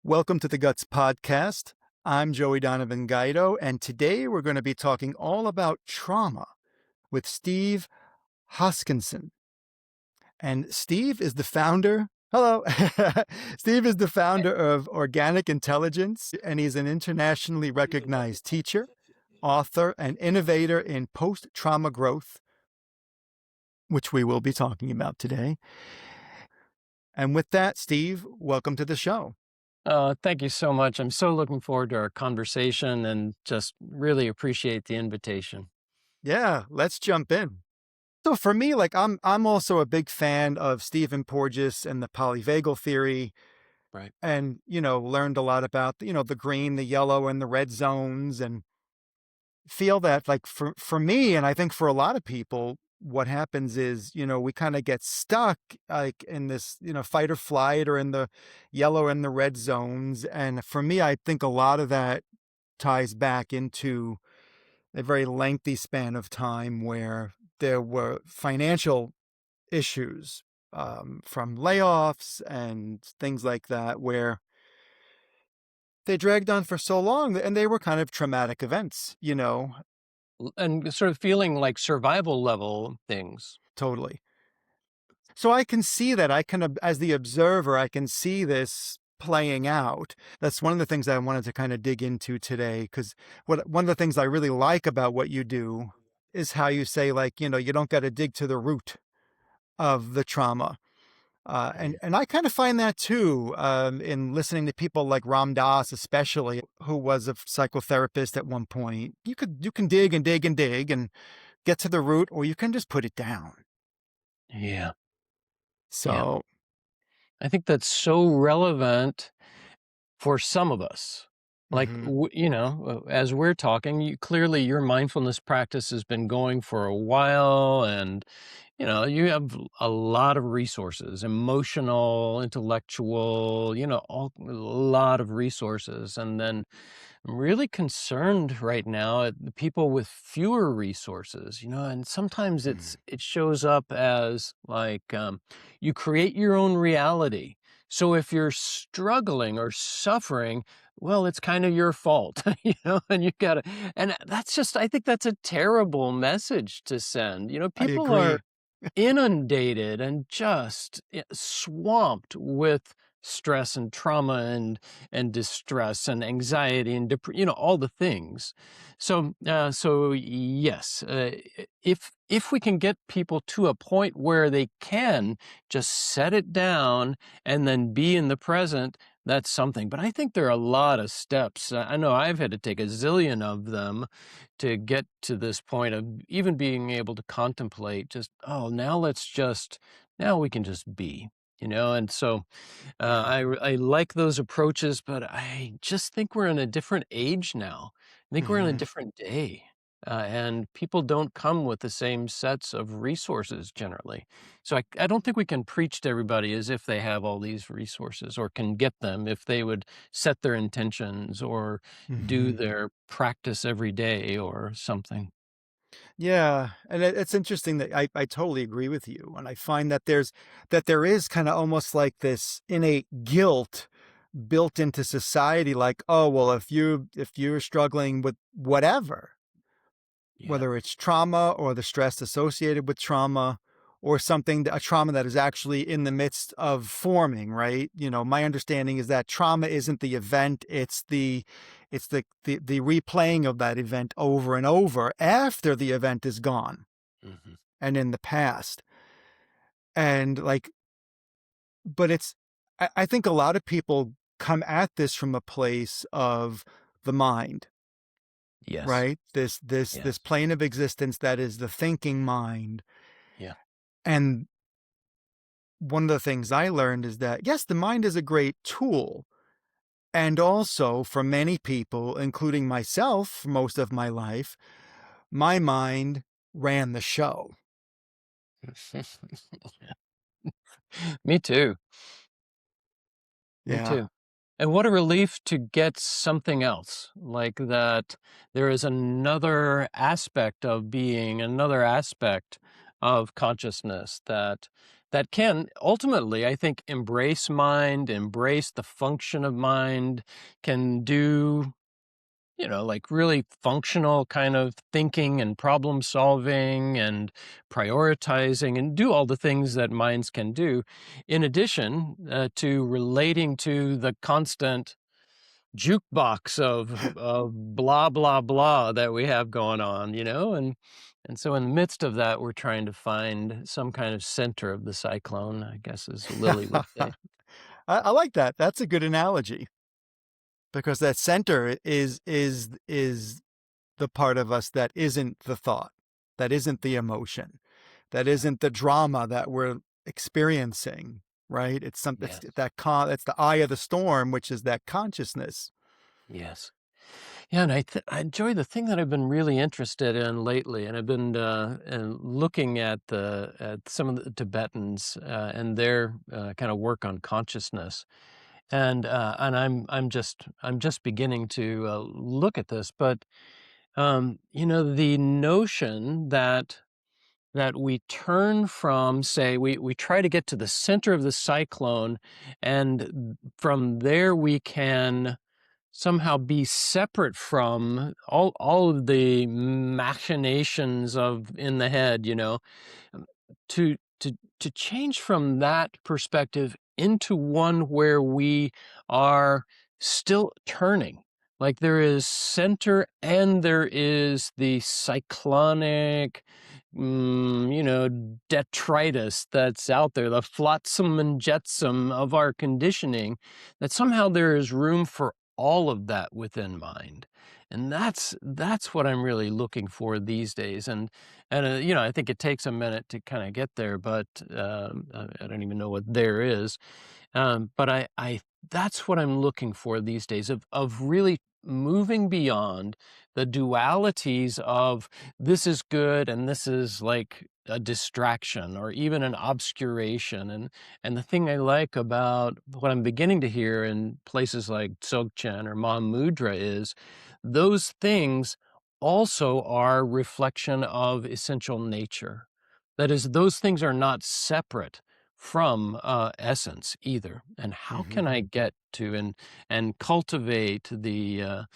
Welcome to the Guts Podcast. I'm Joey Donovan Guido, and today we're going to be talking all about trauma with Steve Hoskinson. And Steve is the founder. Hello. Steve is the founder of Organic Intelligence, and he's an internationally recognized teacher, author, and innovator in post-trauma growth, which we will be talking about today. And with that, Steve, welcome to the show. Thank you so much. I'm so looking forward to our conversation and just really appreciate the invitation. Yeah, let's jump in. So for me, I'm also a big fan of Stephen Porges and the Polyvagal Theory, Right. and learned a lot about the green, the yellow, and the red zones, and feel that like for me, and I think for a lot of people, what happens is we kind of get stuck like in this fight or flight or in the yellow and the red zones, and for me, I think a lot of that ties back into a very lengthy span of time where there were financial issues, from layoffs and things like that, where they dragged on for so long and they were kind of traumatic events. And sort of feeling like survival level things. Totally. So I can see that. As the observer, I can see this playing out. That's one of the things I wanted to kind of dig into today, because one of the things I really like about what you do is how you say, like, you don't got to dig to the root of the trauma. And I kind of find that too, in listening to people like Ram Dass, especially, who was a psychotherapist at one point. You can dig and dig and dig and get to the root, or you can just put it down. Yeah. Yeah. So, I think that's so relevant for some of us. Like, mhm. as we're talking, clearly your mindfulness practice has been going for a while, and you have a lot of resources, emotional, intellectual, a lot of resources. And then I'm really concerned right now at the people with fewer resources, and sometimes Mm. it shows up as like you create your own reality. So if you're struggling or suffering, well, it's kind of your fault, and you gotta, and that's just, I think that's a terrible message to send. I People are agree. inundated and just swamped with stress and trauma and distress and anxiety and all the things. So yes, if we can get people to a point where they can just set it down and then be in the present, that's something. But I think there are a lot of steps. I know I've had to take a zillion of them to get to this point of even being able to contemplate just, oh, now we can just be, and so Yeah. I like those approaches, but I just think we're in a different age now. I think we're in a Hmm. different day. And people don't come with the same sets of resources generally. So I don't think we can preach to everybody as if they have all these resources or can get them if they would set their intentions or do Hmm. their practice every day or something. Yeah, and it's interesting that I totally agree with you, and I find that there is kind of almost like this innate guilt built into society, like, oh well, if you're struggling with whatever, Yeah. whether it's trauma or the stress associated with trauma, or a trauma that is actually in the midst of forming, right? My understanding is that trauma isn't the event, it's the replaying of that event over and over after the event is gone Hmm. and in the past. And like, but I think a lot of people come at this from a place of the mind, Yes. right? This Yes. plane of existence that is the thinking mind. Yeah. And one of the things I learned is that, yes, the mind is a great tool. And also, for many people, including myself, for most of my life, my mind ran the show. Me too. Me Yeah. too. And what a relief to get something else like that. There is another aspect of being, another aspect of consciousness that that can ultimately, I think, embrace mind, embrace the function of mind, can do, like really functional kind of thinking and problem solving and prioritizing and do all the things that minds can do, in addition to relating to the constant jukebox of blah blah blah that we have going on, and so in the midst of that, we're trying to find some kind of center of the cyclone, I guess, as Lily would say. I like that. That's a good analogy because that center is the part of us that isn't the thought, that isn't the emotion, that isn't the drama that we're experiencing, right? It's Yes, it's the eye of the storm, which is that consciousness. yes. Yeah, and I enjoy the thing that I've been really interested in lately, and I've been looking at some of the Tibetans and their kind of work on consciousness, and I'm just beginning to look at this, but the notion that we turn from, say, we try to get to the center of the cyclone, and from there we can somehow be separate from all of the machinations of in the head, um, to change from that perspective into one where we are still turning. Like there is center and there is the cyclonic, detritus that's out there, the flotsam and jetsam of our conditioning, that somehow there is room for all of that within mind. And that's what I'm really looking for these days. And I think it takes a minute to kind of get there, but I don't even know what there is. But I that's what I'm looking for these days, of really moving beyond the dualities of this is good and this is like a distraction or even an obscuration. And the thing I like about what I'm beginning to hear in places like Dzogchen or Mahamudra is those things also are reflection of essential nature. That is, those things are not separate from essence either. And how Mhm. can I get to and cultivate the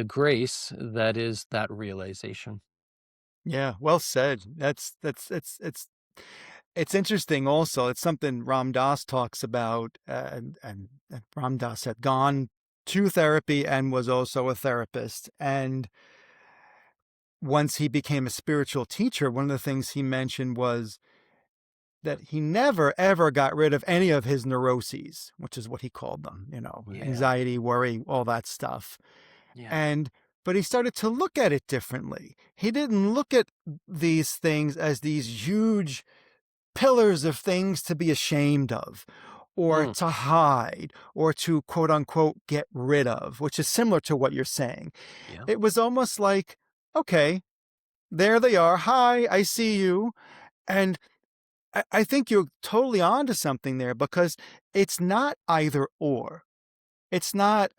grace that is that realization? Yeah, well said. That's it's interesting also. It's something Ram Dass talks about, and Ram Dass had gone to therapy and was also a therapist. And once he became a spiritual teacher, one of the things he mentioned was that he never ever got rid of any of his neuroses, which is what he called them, Yeah, anxiety, worry, all that stuff. yeah, And but he started to look at it differently. He didn't look at these things as these huge pillars of things to be ashamed of or mm, to hide or to quote unquote get rid of, which is similar to what you're saying. yeah, It was almost like, okay, there they are. Hi, I see you. And I think you're totally onto something there because it's not either or. It's not,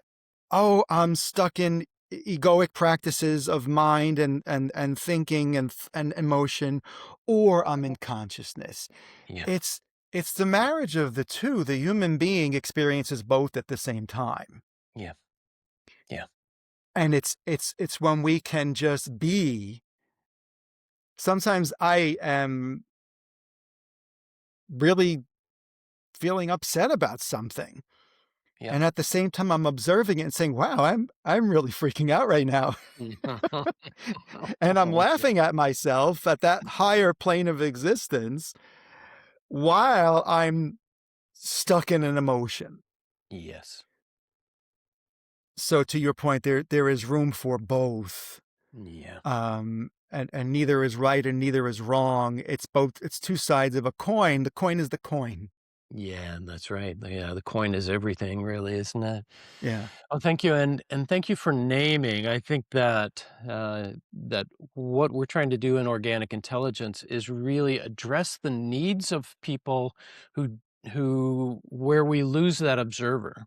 oh, I'm stuck in egoic practices of mind and thinking and emotion, or I'm in consciousness. yeah, It's it's the marriage of the two. The human being experiences both at the same time. yeah, yeah, And it's when we can just be. Sometimes I am really feeling upset about something. yeah. And at the same time, I'm observing it and saying, wow, I'm really freaking out right now. And I'm laughing at myself at that higher plane of existence while I'm stuck in an emotion. Yes, So to your point, there is room for both. yeah. And neither is right and neither is wrong. It's both. It's two sides of a coin. The coin is the coin. Yeah, that's right. Yeah, the coin is everything, really, isn't it? Yeah. Oh, thank you, and thank you for naming. I think that what we're trying to do in organic intelligence is really address the needs of people who where we lose that observer.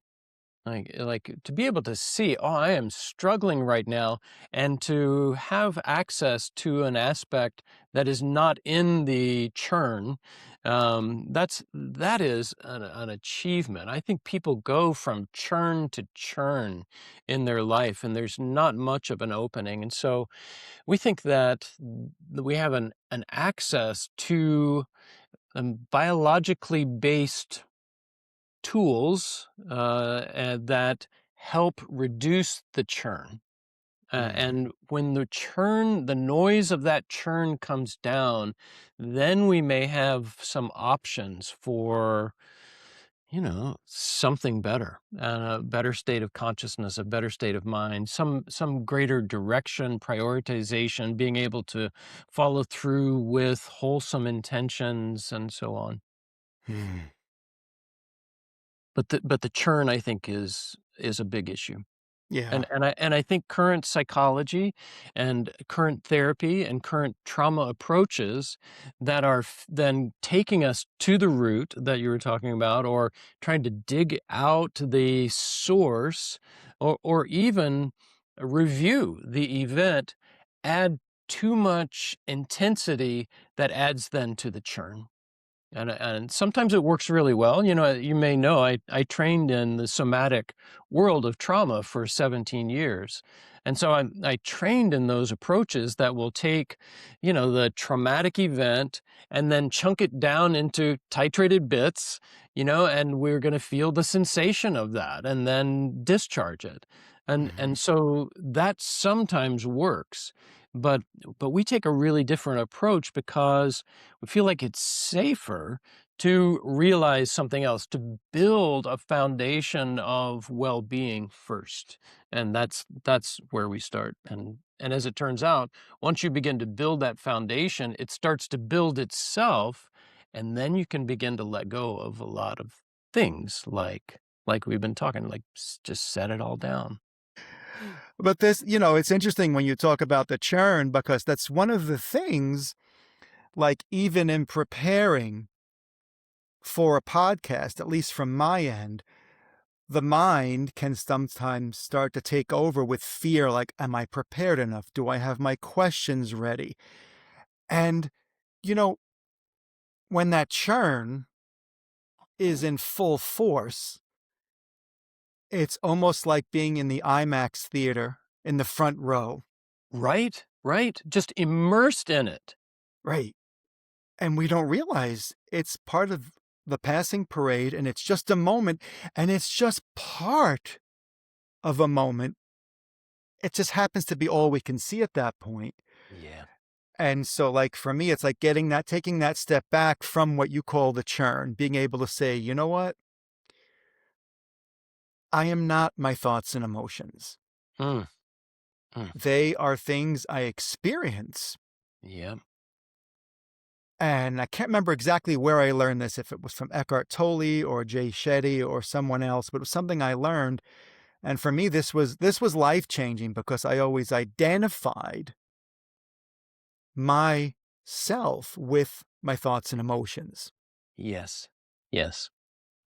Like to be able to see, oh, I am struggling right now, and to have access to an aspect that is not in the churn, that is an achievement. I think people go from churn to churn in their life, and there's not much of an opening. And so we think that we have an access to biologically based tools and that help reduce the churn. Mhm. And when the noise of that churn comes down, then we may have some options for, something better, a better state of consciousness, a better state of mind, some greater direction, prioritization, being able to follow through with wholesome intentions and so on. Mm. But the churn, I think, is a big issue. Yeah. And I think current psychology and current therapy and current trauma approaches that are then taking us to the root that you were talking about, or trying to dig out the source, or even review the event, add too much intensity that adds then to the churn. And sometimes it works really well. You may know I trained in the somatic world of trauma for 17 years. And so I trained in those approaches that will take, the traumatic event and then chunk it down into titrated bits, and we're going to feel the sensation of that and then discharge it. And Mhm. so that sometimes works. But but we take a really different approach because we feel like it's safer to realize something else, to build a foundation of well-being first. And that's where we start. And as it turns out, once you begin to build that foundation, it starts to build itself, and then you can begin to let go of a lot of things like we've been talking, like just set it all down. But it's interesting when you talk about the churn because that's one of the things, like, even in preparing for a podcast, at least from my end, the mind can sometimes start to take over with fear, like, am I prepared enough? Do I have my questions ready? And, you know, when that churn is in full force, it's almost like being in the IMAX theater in the front row. Right, right. Just immersed in it. Right. And we don't realize it's part of the passing parade and it's just a moment and it's just part of a moment. It just happens to be all we can see at that point. Yeah. And so, like, for me, it's like taking that step back from what you call the churn, being able to say, you know what? I am not my thoughts and emotions. Mm, mm. They are things I experience. Yeah. And I can't remember exactly where I learned this, if it was from Eckhart Tolle or Jay Shetty or someone else, but it was something I learned. And for me, this was life changing because I always identified myself with my thoughts and emotions. Yes. Yes.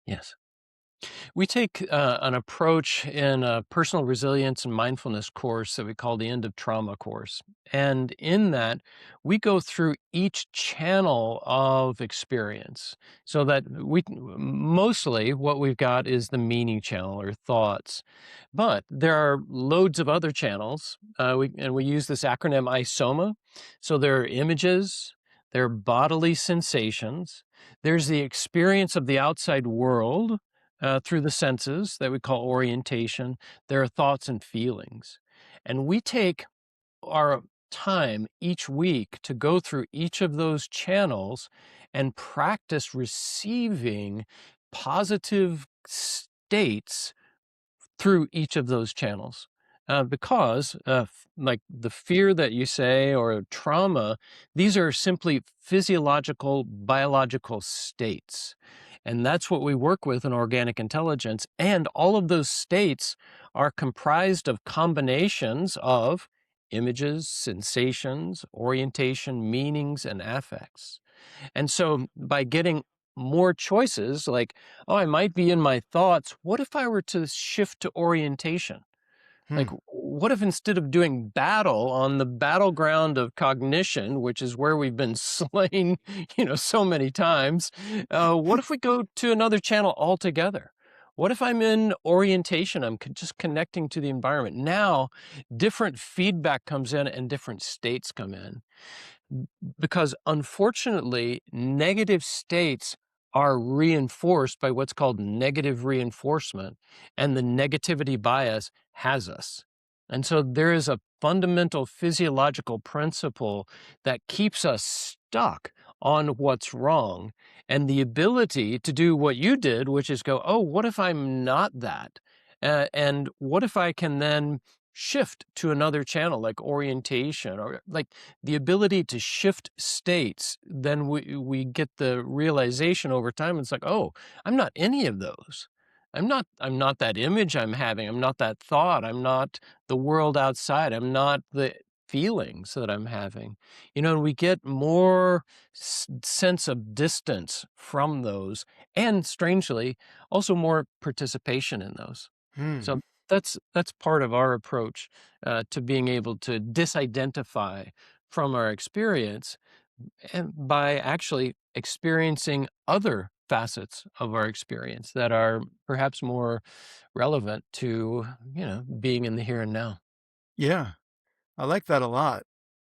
Yes. We take an approach in a personal resilience and mindfulness course that we call the End of Trauma course. And in that, we go through each channel of experience so that mostly what we've got is the meaning channel or thoughts. But there are loads of other channels. And we use this acronym ISOMA. So there are images, there are bodily sensations, there's the experience of the outside world through the senses that we call orientation. There are thoughts and feelings. And we take our time each week to go through each of those channels and practice receiving positive states through each of those channels. Because, like the fear that you say or trauma, these are simply physiological, biological states. And that's what we work with in organic intelligence. And all of those states are comprised of combinations of images, sensations, orientation, meanings, and affects. And so by getting more choices, like, oh, I might be in my thoughts. What if I were to shift to orientation? Like, Hmm. what if instead of doing battle on the battleground of cognition, which is where we've been slain, so many times, what if we go to another channel altogether? What if I'm in orientation? I'm just connecting to the environment. Now, different feedback comes in and different states come in because unfortunately, negative states are reinforced by what's called negative reinforcement, and the negativity bias has us. And so there is a fundamental physiological principle that keeps us stuck on what's wrong. And the ability to do what you did, which is go, oh, what if I'm not that? And what if I can then shift to another channel like orientation or like the ability to shift states, then we get the realization over time. It's like, oh, I'm not any of those. I'm not that image I'm having. I'm not that thought. I'm not the world outside. I'm not the feelings that I'm having. And we get more sense of distance from those, and strangely, also more participation in those. Hmm. So that's part of our approach to being able to disidentify from our experience, and by actually experiencing other facets of our experience that are perhaps more relevant to being in the here and now. Yeah. I like that a lot.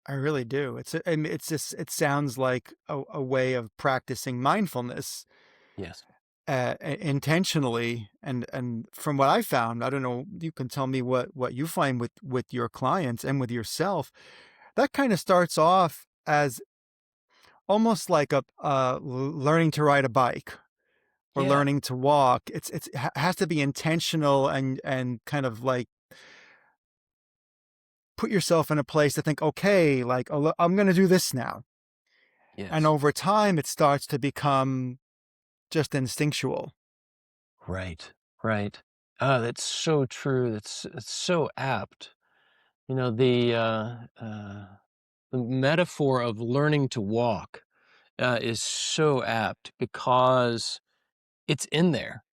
I really do. It's just it sounds like a way of practicing mindfulness Yes. intentionally. And from what I found, I don't know. You can tell me what you find with your clients and with yourself. That kind of starts off as almost like learning to ride a bike or Yeah. learning to walk. Has to be intentional and kind of like put yourself in a place to think, okay, like oh, I'm going to do this now. And Yes. over time, it starts to become just instinctual. Right. Right. That's so true. It's so apt. You know, the metaphor of learning to walk is so apt because it's in there.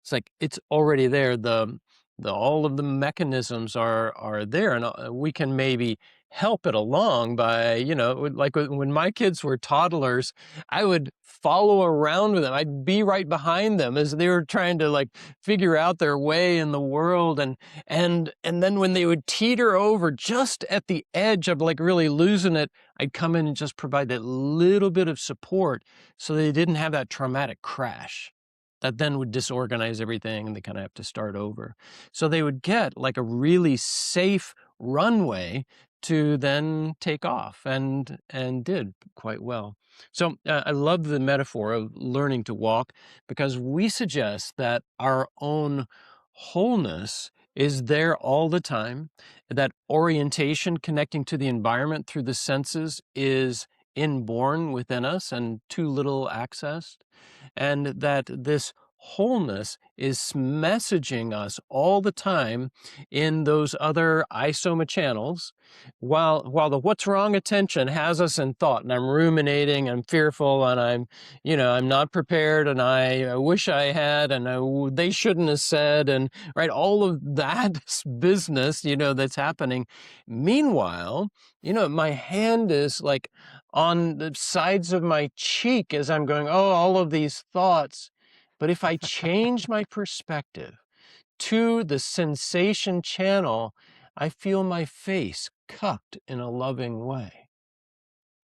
It's like it's already there. The all of the mechanisms are there, and we can maybe help it along by like when my kids were toddlers, I would follow around with them. I'd be right behind them as they were trying to like figure out their way in the world, and then when they would teeter over just at the edge of like really losing it, I'd come in and just provide that little bit of support so they didn't have that traumatic crash that then would disorganize everything and they kind of have to start over. So they would get like a really safe runway to then take off and did quite well. So I love the metaphor of learning to walk because we suggest that our own wholeness is there all the time, that orientation connecting to the environment through the senses is inborn within us and too little accessed, and that this wholeness is messaging us all the time in those other isoma channels, while the what's wrong attention has us in thought, and I'm ruminating, I'm fearful, and I'm not prepared, and I wish I had, and they shouldn't have said, and right, all of that business that's happening. Meanwhile, my hand is like on the sides of my cheek as I'm going, oh, all of these thoughts. But if I change my perspective to the sensation channel, I feel my face cupped in a loving way.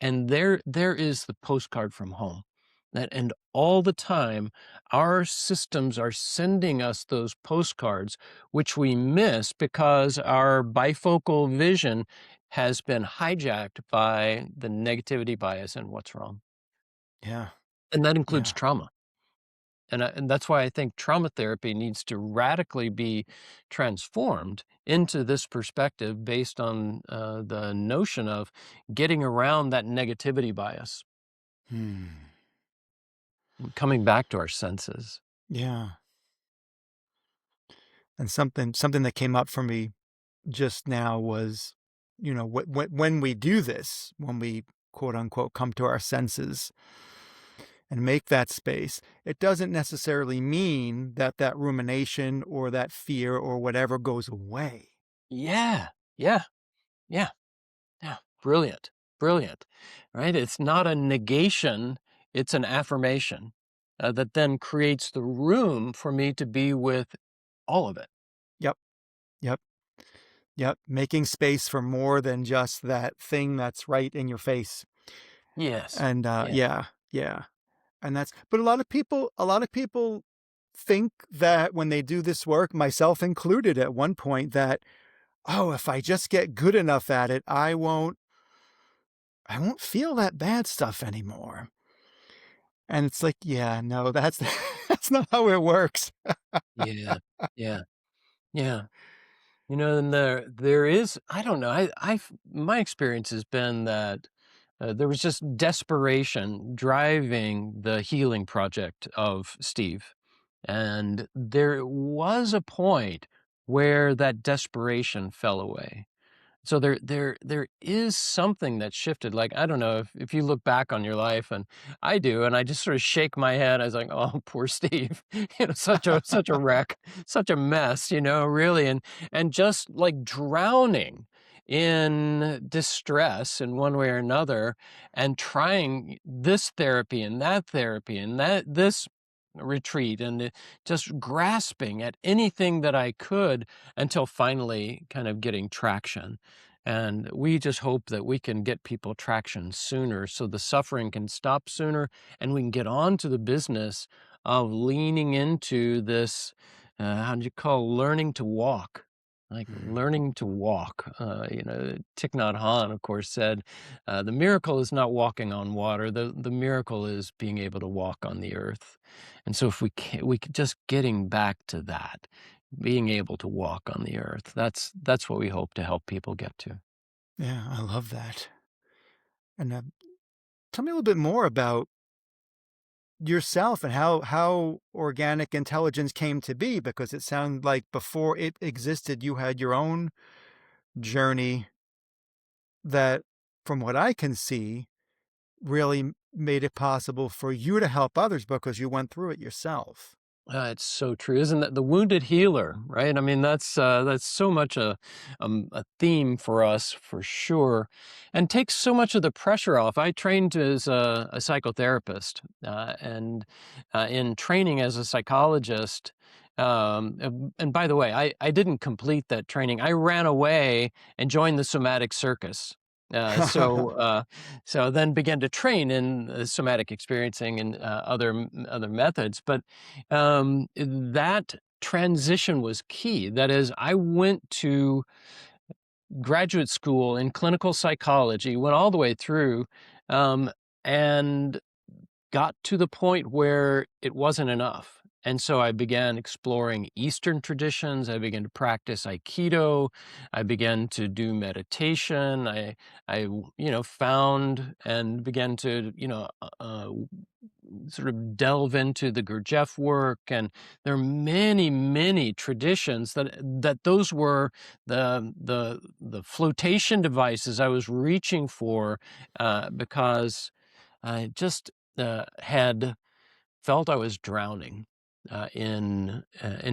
And there is the postcard from home. And all the time, our systems are sending us those postcards, which we miss because our bifocal vision has been hijacked by the negativity bias and what's wrong. Yeah. And that includes Yeah. trauma. And that's why I think trauma therapy needs to radically be transformed into this perspective based on the notion of getting around that negativity bias, Hmm. coming back to our senses. Yeah. And something that came up for me just now was, when we do this, when we quote unquote come to our senses and make that space, it doesn't necessarily mean that that rumination or that fear or whatever goes away. Yeah. Yeah. Yeah. Yeah. Brilliant. Brilliant. Right? It's not a negation, it's an affirmation that then creates the room for me to be with all of it. Yep. Yep. Yep. Making space for more than just that thing that's right in your face. Yes. And Yeah. yeah, yeah. And that's but a lot of people think that when they do this work, myself included at one point, that, "Oh, if I just get good enough at it, I won't feel that bad stuff anymore." And it's like, yeah, no, that's that's not how it works. Yeah. Yeah. Yeah. And there is, I don't know, my experience has been that there was just desperation driving the healing project of Steve. And there was a point where that desperation fell away. So there is something that shifted. Like, I don't know if you look back on your life, and I do, and I just sort of shake my head. I was like, oh, poor Steve, such a wreck, such a mess, really, and just like drowning in distress in one way or another, and trying this therapy and that this retreat, and just grasping at anything that I could until finally kind of getting traction. And we just hope that we can get people traction sooner so the suffering can stop sooner and we can get on to the business of leaning into this, how do you call learning to walk? Like learning to walk. Thich Nhat Hanh, of course, said, the miracle is not walking on water. The miracle is being able to walk on the earth. And so if we could just getting back to that, being able to walk on the earth. That's what we hope to help people get to. Yeah, I love that. And, tell me a little bit more about yourself and how organic intelligence came to be, because it sounded like before it existed, you had your own journey that, from what I can see, really made it possible for you to help others because you went through it yourself. It's so true, isn't that the wounded healer, right? I mean, that's so much a theme for us for sure, and takes so much of the pressure off. I trained as a psychotherapist, and in training as a psychologist. And by the way, I didn't complete that training. I ran away and joined the somatic circus. So then began to train in somatic experiencing and other methods, but that transition was key. That is, I went to graduate school in clinical psychology, went all the way through, and got to the point where it wasn't enough. And so I began exploring Eastern traditions. I began to practice Aikido. I began to do meditation. I found and began to, sort of delve into the Gurdjieff work. And there are many, many traditions that those were the flotation devices I was reaching for, because I just had felt I was drowning in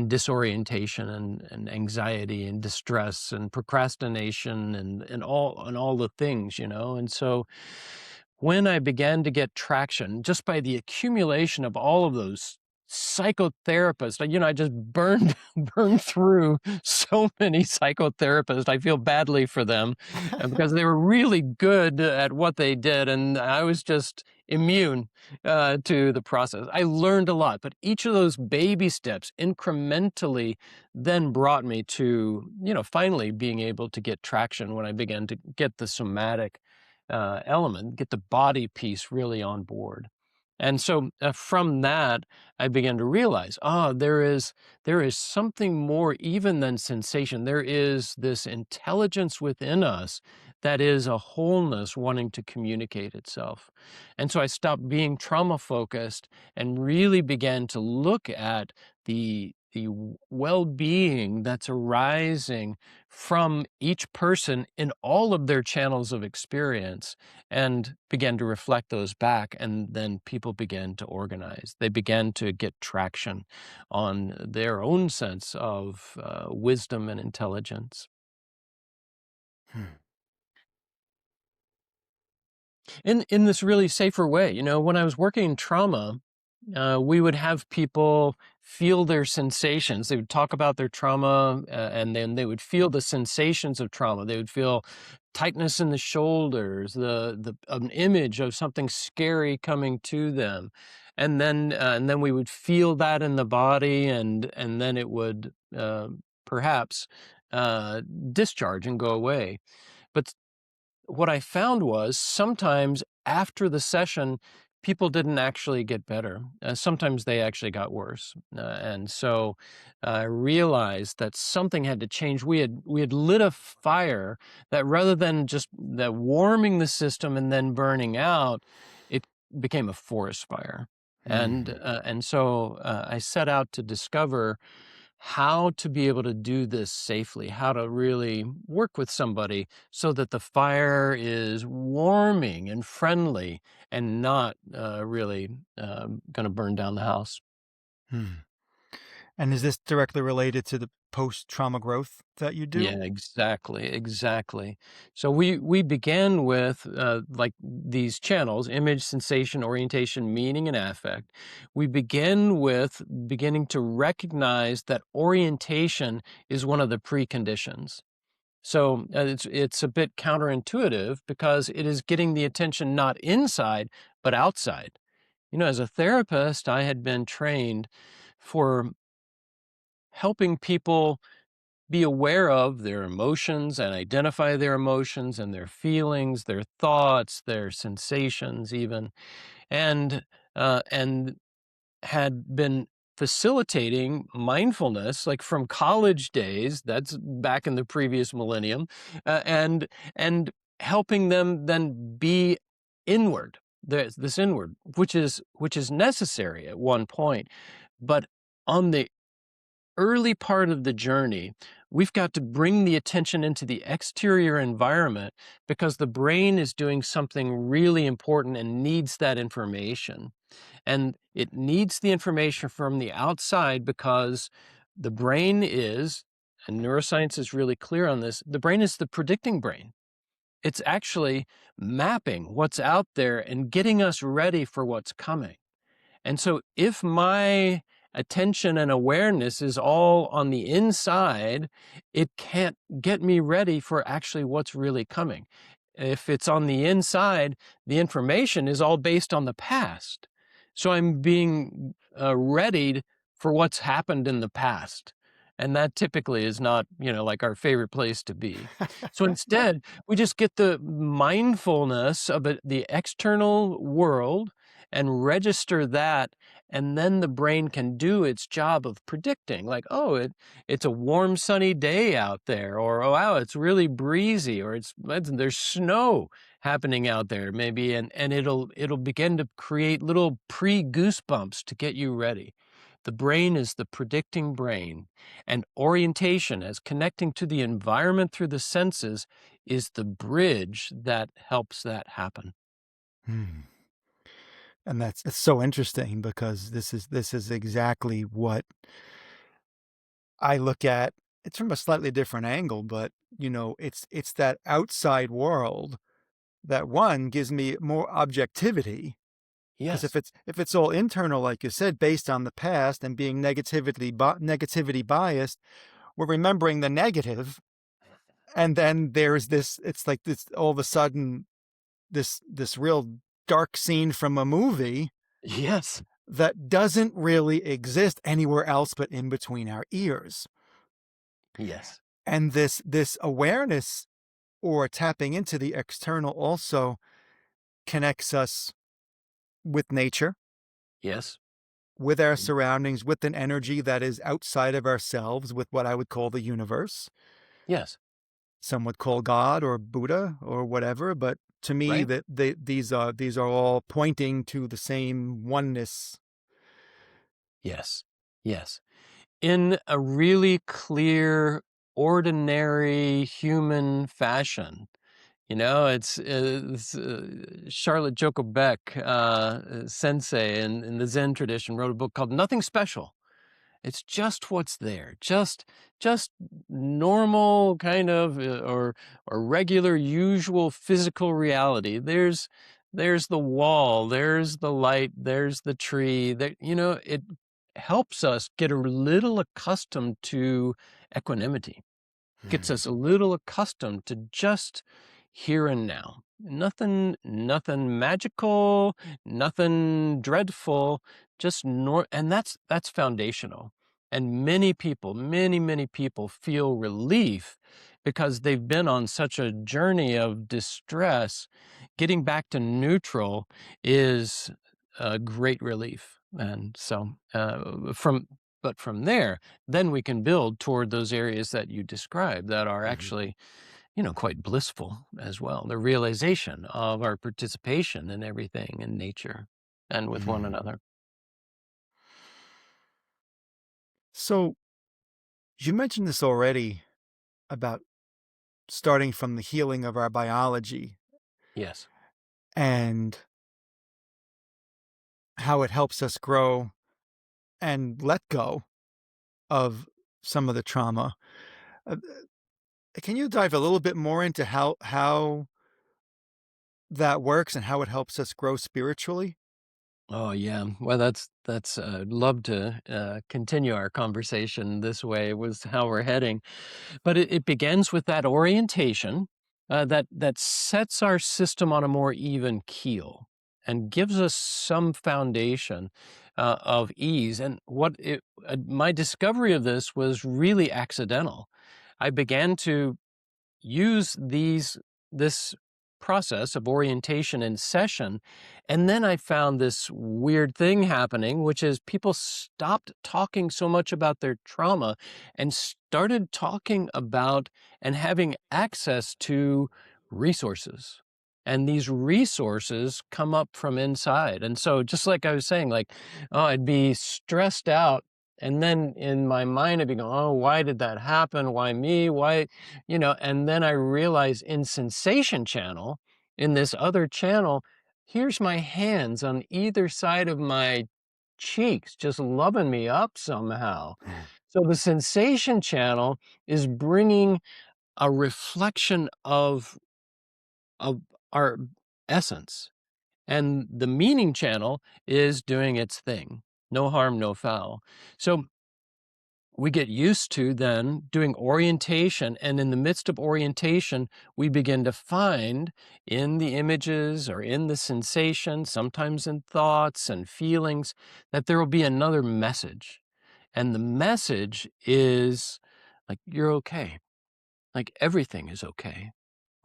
disorientation and anxiety and distress and procrastination and all the things. And so when I began to get traction just by the accumulation of all of those psychotherapists, I just burned burned through so many psychotherapists. I feel badly for them, because they were really good at what they did, and I was just immune to the process. I learned a lot, but each of those baby steps incrementally then brought me to, finally being able to get traction when I began to get the somatic element, get the body piece really on board. And so from that, I began to realize, there is something more even than sensation. There is this intelligence within us that is a wholeness wanting to communicate itself. And so I stopped being trauma focused and really began to look at the well-being that's arising from each person in all of their channels of experience, and began to reflect those back, and then people began to organize. They began to get traction on their own sense of wisdom and intelligence. Hmm. In this really safer way. When I was working in trauma, we would have people feel their sensations. They would talk about their trauma, and then they would feel the sensations of trauma. They would feel tightness in the shoulders, the an image of something scary coming to them, and then we would feel that in the body, and then it would perhaps uh, discharge and go away. But what I found was sometimes after the session, people didn't actually get better. Sometimes they actually got worse. And so I realized that something had to change. We had lit a fire that, rather than just that warming the system and then burning out, it became a forest fire. And Hmm. I set out to discover how to be able to do this safely, how to really work with somebody so that the fire is warming and friendly and not really going to burn down the house. Hmm. And is this directly related to the post-trauma growth that you do? Yeah, exactly, exactly. So we began with like these channels: image, sensation, orientation, meaning, and affect. We begin with beginning to recognize that orientation is one of the preconditions. So it's a bit counterintuitive because it is getting the attention not inside but outside. As a therapist, I had been trained for helping people be aware of their emotions and identify their emotions and their feelings, their thoughts, their sensations, even, and had been facilitating mindfulness like from college days. That's back in the previous millennium, and helping them then be inward. This inward, which is necessary at one point, but on the early part of the journey, we've got to bring the attention into the exterior environment because the brain is doing something really important and needs that information. And it needs the information from the outside because the brain is, and neuroscience is really clear on this, the brain is the predicting brain. It's actually mapping what's out there and getting us ready for what's coming. And so if my attention and awareness is all on the inside, it can't get me ready for actually what's really coming. If it's on the inside, the information is all based on the past. So I'm being readied for what's happened in the past. And that typically is not, like our favorite place to be. So instead, we just get the mindfulness of the external world and register that, and then the brain can do its job of predicting, like, oh, it's a warm sunny day out there, or oh wow, it's really breezy, or there's snow happening out there maybe, and it'll begin to create little pre goosebumps to get you ready. The brain is the predicting brain, and orientation, as connecting to the environment through the senses, is the bridge that helps that happen. Hmm. And that's it's so interesting because this is exactly what I look at. It's from a slightly different angle, but it's that outside world that one gives me more objectivity. Because if Yes. it's all internal, like you said, based on the past and being negativity biased, we're remembering the negative, and then there's this. It's like this all of a sudden this real dark scene from a movie Yes. that doesn't really exist anywhere else but in between our ears. Yes. And this awareness or tapping into the external also connects us with nature, Yes. with our Mm. surroundings, with an energy that is outside of ourselves, with what I would call the universe. Yes. Some would call God or Buddha or whatever, but to me, Right? that these are all pointing to the same oneness. Yes. Yes. in a really clear, ordinary human fashion. Charlotte Joko-Beck, sensei in the Zen tradition, wrote a book called Nothing Special. It's just what's there, just normal kind of or regular, usual physical reality. There's the wall, there's the light, there's the tree. It helps us get a little accustomed to equanimity, gets Mm. us a little accustomed to just here and now. Nothing magical, nothing dreadful, just and that's foundational. And many people, many people feel relief because they've been on such a journey of distress. Getting back to neutral is a great relief. And so from there, then we can build toward those areas that you described that are Mhm. actually, quite blissful as well. The realization of our participation in everything in nature and with one Mm. another. So you mentioned this already about starting from the healing of our biology Yes. and how it helps us grow and let go of some of the trauma. Uh, can you dive a little bit more into how that works and how it helps us grow spiritually? Oh yeah. Well, that's. I'd love to continue our conversation this way. Was how we're heading. But it begins with that orientation that sets our system on a more even keel and gives us some foundation of ease. And my discovery of this was really accidental. I began to use this process of orientation in session, and then I found this weird thing happening, which is people stopped talking so much about their trauma and started talking about and having access to resources. And these resources come up from inside. And so just like I was saying, like, oh, I'd be stressed out, and then in my mind I'd be going, oh, why did that happen, why me, why, and then I realize in sensation channel, in this other channel, here's my hands on either side of my cheeks just loving me up somehow. Mm. So the sensation channel is bringing a reflection of our essence, and the meaning channel is doing its thing. No harm, no foul. So we get used to then doing orientation, and in the midst of orientation we begin to find in the images or in the sensation, sometimes in thoughts and feelings, that there will be another message. And the message is like, you're okay, like everything is okay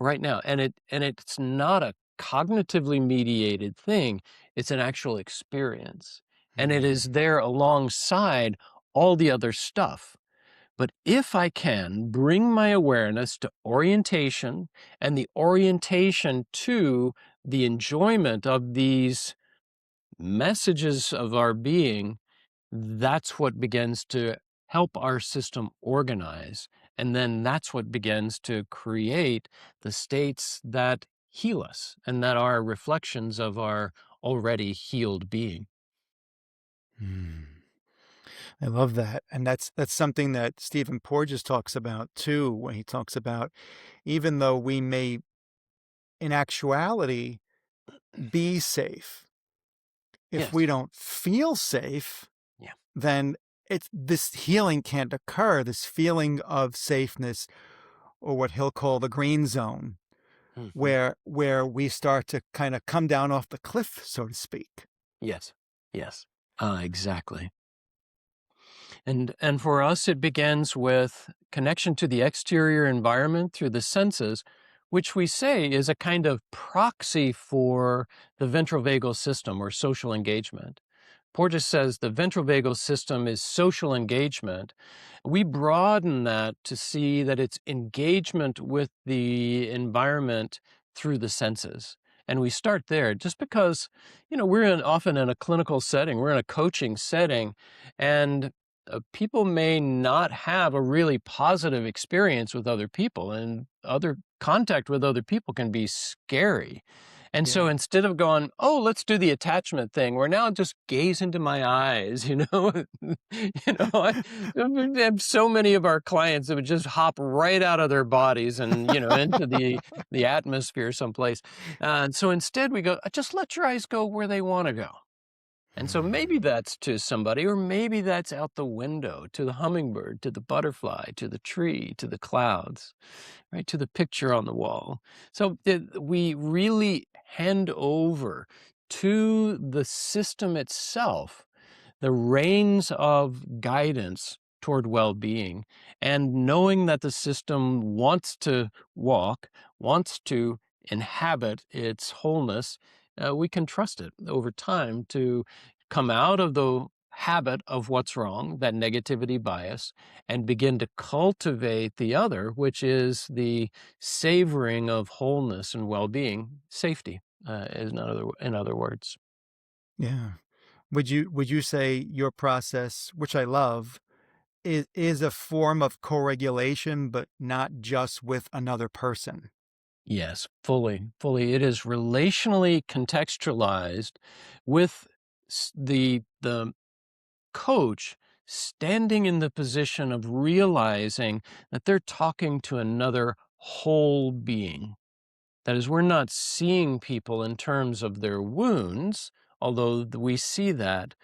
right now. And it's not a cognitively mediated thing, it's an actual experience, and it is Mm. there alongside all the other stuff. But if I can bring my awareness to orientation, and the orientation to the enjoyment of these messages of our being, that's what begins to help our system organize. And then that's what begins to create the states that heal us and that are reflections of our already healed being. Mm. I love that, and that's something that Stephen Porges talks about too, when he talks about even though we may, in actuality, be safe, if Yes. we don't feel safe, Yeah. then it's this healing can't occur, this feeling of safeness, or what he'll call the green zone, Mhm. where we start to kinda come down off the cliff, so to speak. Yes. Yes. Exactly. And for us, it begins with connection to the exterior environment through the senses, which we say is a kind of proxy for the ventral vagal system or social engagement. Porges says the ventral vagal system is social engagement. We broaden that to see that it's engagement with the environment through the senses. And we start there just because, often in a clinical setting, we're in a coaching setting, and people may not have a really positive experience with other people, and other contact with other people can be scary. And so Yeah. instead of going, "Oh, let's do the attachment thing," we're now just gaze into my eyes, you know? I have so many of our clients that would just hop right out of their bodies and, into the atmosphere someplace. And so instead we go, "Just let your eyes go where they wanna go." And so maybe Mm. that's to somebody, or maybe that's out the window, to the hummingbird, to the butterfly, to the tree, to the clouds, right? To the picture on the wall. So we really hand over to the system itself the reins of guidance toward well-being, and knowing that the system wants to walk, wants to inhabit its wholeness, we can trust it over time to come out of the habit of what's wrong, that negativity bias, and begin to cultivate the other, which is the savoring of wholeness and well-being, safety, in other words. Yeah. Would you say your process, which I love, is a form of co-regulation, but not just with another person? Yes, fully, fully. It is relationally contextualized with the coach standing in the position of realizing that they're talking to another whole being. That is, we're not seeing people in terms of their wounds, although we see that.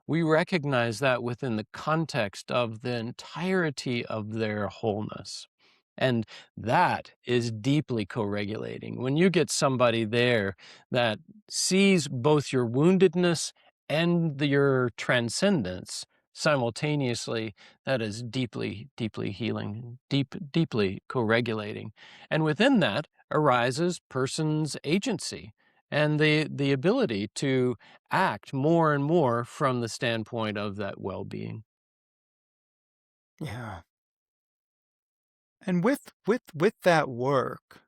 We recognize that within the context of the entirety of their wholeness. And that is deeply co regulating. When you get somebody there that sees both your woundedness and your transcendence simultaneously, that is deeply, deeply healing, deeply co regulating. And within that, arises person's agency and the ability to act more and more from the standpoint of that well-being. Yeah. And with that work,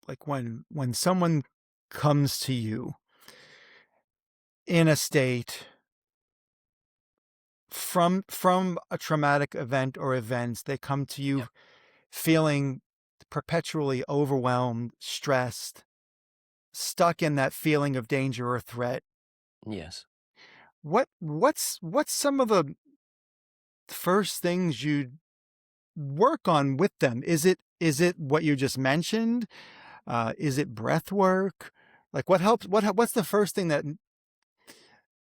like when someone comes to you in a state from a traumatic event or events, they come to you Yep. feeling perpetually overwhelmed, stressed, stuck in that feeling of danger or threat. Yes. What's some of the first things you work on with them? Is it what you just mentioned? Is it breath work? Like what helps? What's the first thing that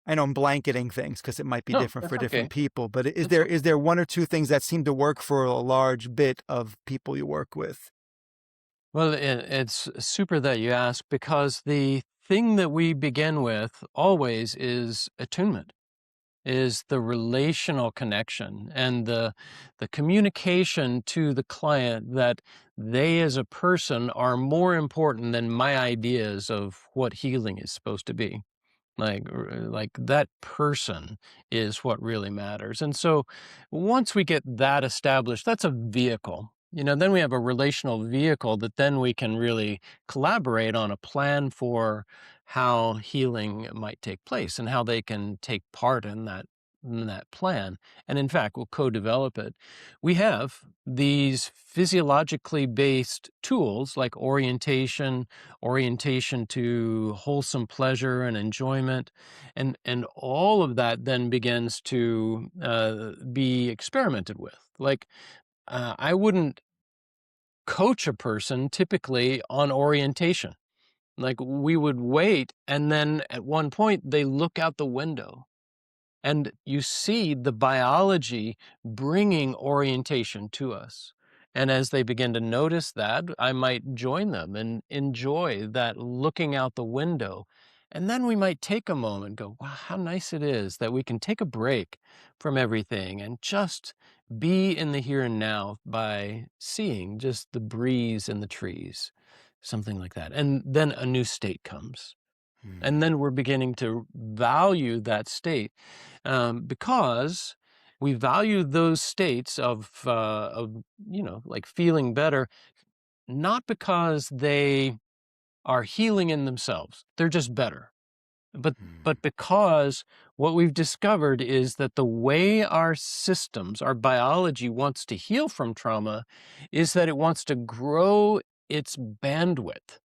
I know I'm blanketing things because it might be No, different that's for different okay. people, but is That's there is there one or two things that seem to work for a large bit of people you work with? Well, it's super that you ask, because the thing that we begin with always is attunement, is the relational connection and the communication to the client that they as a person are more important than my ideas of what healing is supposed to be. Like that person is what really matters. And so once we get that established, that's a vehicle. Then we have a relational vehicle that then we can really collaborate on a plan for how healing might take place and how they can take part in that plan. And in fact, we'll co-develop it. We have these physiologically based tools like orientation to wholesome pleasure and enjoyment, and all of that then begins to be experimented with. Like, I wouldn't coach a person typically on orientation. Like, we would wait, and then at one point they look out the window and you see the biology bringing orientation to us. And as they begin to notice that, I might join them and enjoy that looking out the window. And then we might take a moment and go, wow, how nice it is that we can take a break from everything and just be in the here and now by seeing just the breeze in the trees, something like that. And then a new state comes. And Hmm. then we're beginning to value that state, because we value those states of like feeling better, not because they are healing in themselves. They're just better. but Mm. but because what we've discovered is that the way our systems, our biology wants to heal from trauma is that it wants to grow its bandwidth,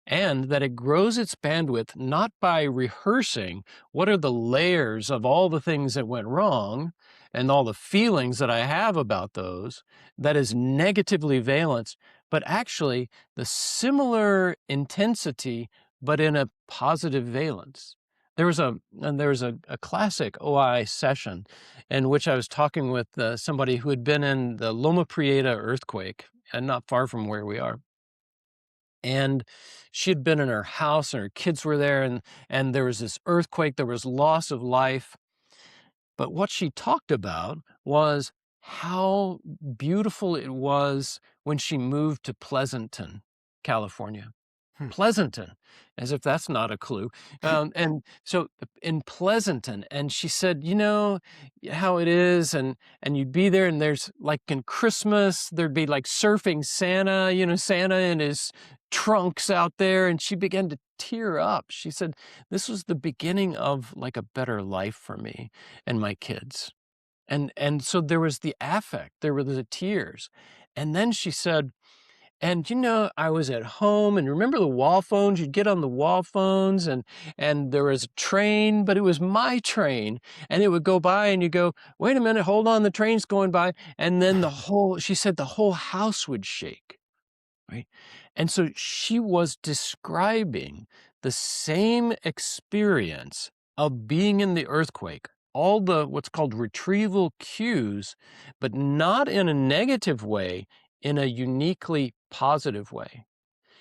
and that it grows its bandwidth not by rehearsing what are the layers of all the things that went wrong and all the feelings that I have about those that is negatively valenced, but actually the similar intensity, but in a positive valence. There was a classic OI session in which I was talking with somebody who had been in the Loma Prieta earthquake, and not far from where we are, and she'd been in her house and her kids were there, and there was this earthquake, there was loss of life. But what she talked about was how beautiful it was when she moved to Pleasanton, California. Hmm. Pleasanton, as if that's not a clue. And so in Pleasanton, and she said, how it is, and you'd be there, and there's like in Christmas, there'd be like surfing Santa, Santa in his trunks out there, and she began to tear up. She said, this was the beginning of like a better life for me and my kids. And so there was the affect, there were the tears. And then she said, and I was at home, and remember the wall phones? You'd get on the wall phones, and there was a train, but it was my train, and it would go by, and you go, wait a minute, hold on, the train's going by, and then she said the whole house would shake, right? And so she was describing the same experience of being in the earthquake, all the what's called retrieval cues, but not in a negative way, in a uniquely positive way.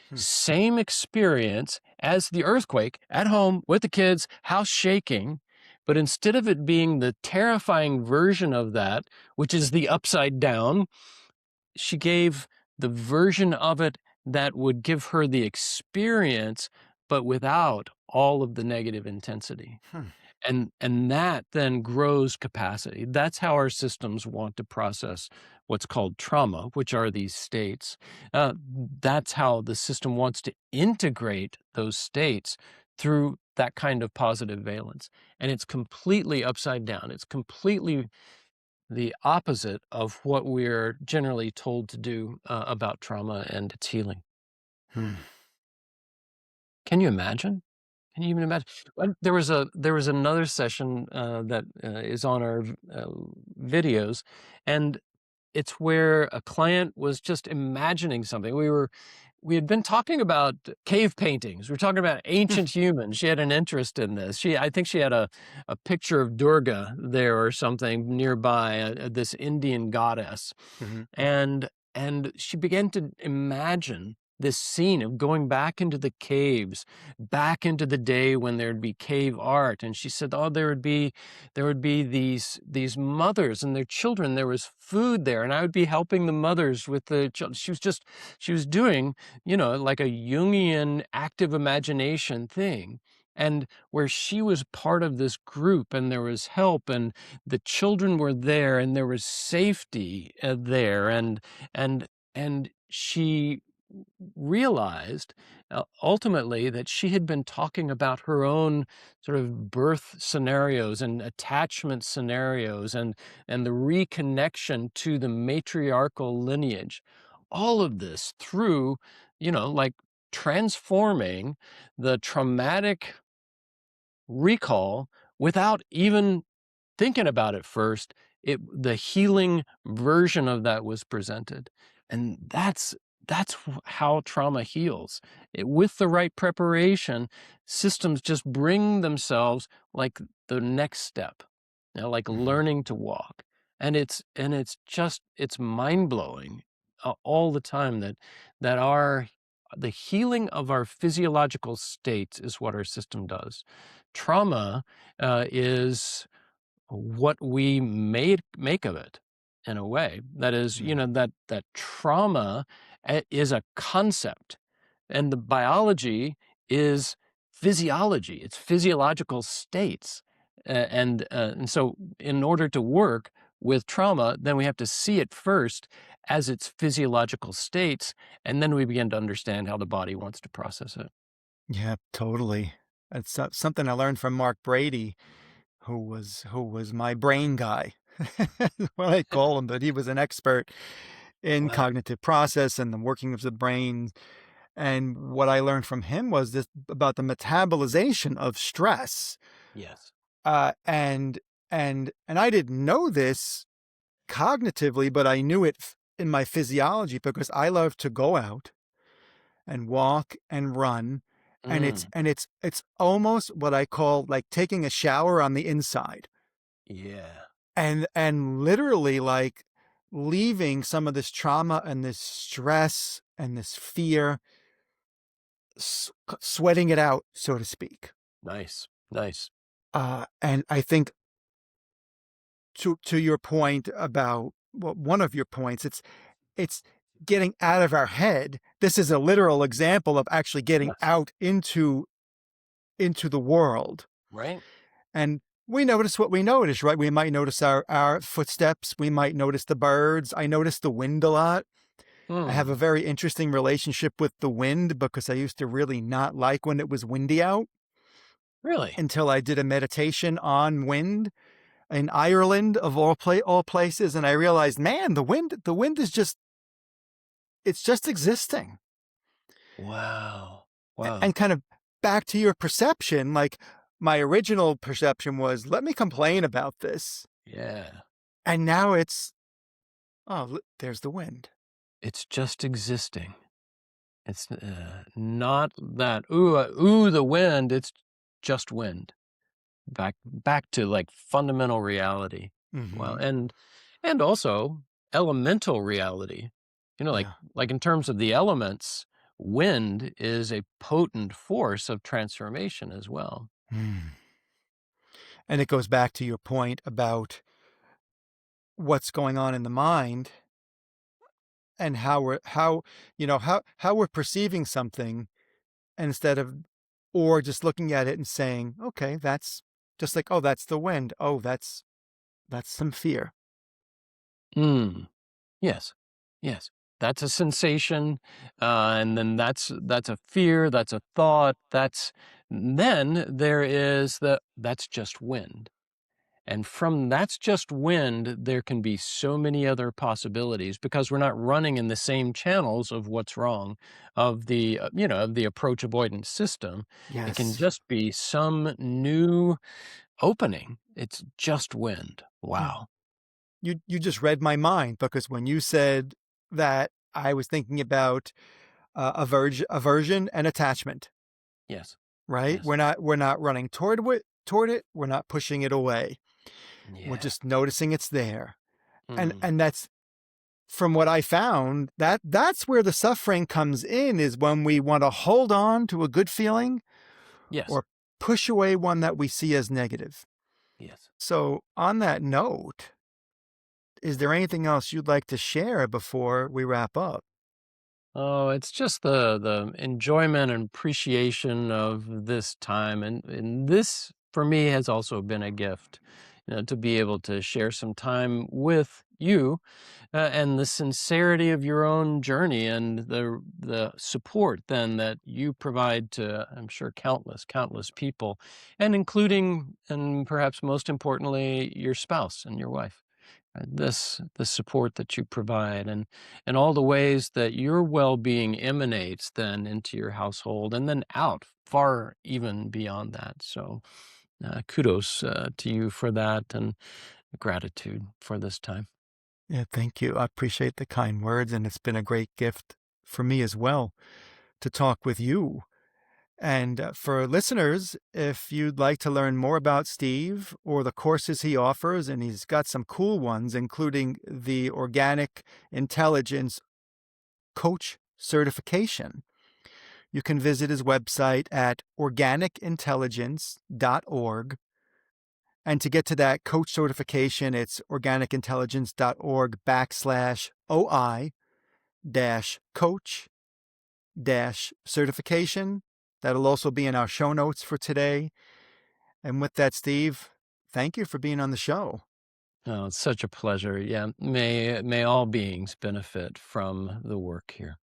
Hmm. Same experience as the earthquake at home with the kids, house shaking. But instead of it being the terrifying version of that, which is the upside down, she gave the version of it that would give her the experience, but without all of the negative intensity. Hmm. And that then grows capacity. That's how our systems want to process what's called trauma, which are these states. That's how the system wants to integrate those states through that kind of positive valence. And it's completely upside down. It's completely the opposite of what we're generally told to do about trauma and its healing. Hmm. Can you imagine? Can you even imagine? There was another session that is on our videos, and it's where a client was just imagining something. We had been talking about cave paintings. We were talking about Hmm. ancient humans. She had an interest in this. I think she had a picture of Durga there or something nearby, this Indian goddess, Mhm. and she began to imagine this scene of going back into the caves, back into the day when there'd be cave art. And she said, oh, there would be these mothers and their children. There was food there, and I would be helping the mothers with the children. She was doing, like a Jungian active imagination thing. And where she was part of this group, and there was help, and the children were there, and there was safety there, and she realized ultimately that she had been talking about her own sort of birth scenarios and attachment scenarios, and the reconnection to the matriarchal lineage. All of this through, like transforming the traumatic recall without even thinking about it first. The healing version of that was presented, and that's how trauma heals. With the right preparation, systems just bring themselves like the next step, like Mhm. learning to walk, and it's mind blowing all the time that the healing of our physiological states is what our system does. Trauma is what we make of it in a way. That is, Mm. that trauma is a concept, and the biology is physiology. It's physiological states. And so in order to work with trauma, then we have to see it first as its physiological states, and then we begin to understand how the body wants to process it. Yeah, totally. It's something I learned from Mark Brady, who was my brain guy. What I call him, but he was an expert in Wow. cognitive process and the working of the brain. And what I learned from him was this about the metabolization of stress. Yes. Uh, and and I didn't know this cognitively, but I knew it in my physiology because I love to go out and walk and run, and Mm, it's almost what I call like taking a shower on the inside, yeah. and literally like leaving some of this trauma and this stress and this fear, sweating it out, so to speak. Nice. Nice. And I think to your point about, well, one of your points, it's getting out of our head. This is a literal example of actually getting Yes. out into the world. Right? And we notice what we notice, right? We might notice our footsteps. We might notice the birds. I notice the wind a lot. I have a Hmm. very interesting relationship with the wind because I used to really not like when it was windy out Really? until I did a meditation on wind in Ireland of all places, and I realized, man, the wind is just, it's just existing. Wow. Wow. And kind of back to your perception, like my original perception was, let me complain about this. Yeah. And now it's, oh, there's the wind. It's just existing. It's not that, ooh, the wind. It's just wind. Back to like fundamental reality. Well, Hmm. and also elemental reality. Yeah. Like in terms of the elements, wind is a potent force of transformation as well. Mm. And it goes back to your point about what's going on in the mind and how we're perceiving something instead of, or just looking at it and saying, okay, that's just like, oh, that's the wind. Oh, that's some fear. Mm. Yes. Yes. That's a sensation, and then that's a fear, that's a thought, then there is that's just wind. And from that's just wind, there can be so many other possibilities because we're not running in the same channels of what's wrong, of the approach avoidance system. It can Yes. just be some new opening. It's just wind. Yeah. Wow. You just read my mind because when you said that, I was thinking about aversion and attachment. Yes. Right? Yes. We're not running toward it. We're not pushing it away. We're Yeah. just noticing it's there. And Mm. and that's, from what I found, that's where the suffering comes in, is when we want to hold on to a good feeling Yes. or push away one that we see as negative. Yes. So, on that note, is there anything else you'd like to share before we wrap up? Oh, it's just the enjoyment and appreciation of this time, and this for me has also been a gift, to be able to share some time with you, and the sincerity of your own journey and the support then that you provide to, I'm sure, countless people, and including and perhaps most importantly your spouse and your wife. This the support that you provide and all the ways that your well-being emanates then into your household and then out far even beyond that. So kudos to you for that and gratitude for this time. Yeah, thank you. I appreciate the kind words, and it's been a great gift for me as well to talk with you. And for listeners, if you'd like to learn more about Steve or the courses he offers, and he's got some cool ones, including the Organic Intelligence Coach certification, you can visit his website at organicintelligence.org. And to get to that coach certification, it's organicintelligence.org/OI dash coach dash certification. That'll also be in our show notes for today. And with that, Steve, thank you for being on the show. Oh, it's such a pleasure. Yeah, may all beings benefit from the work here.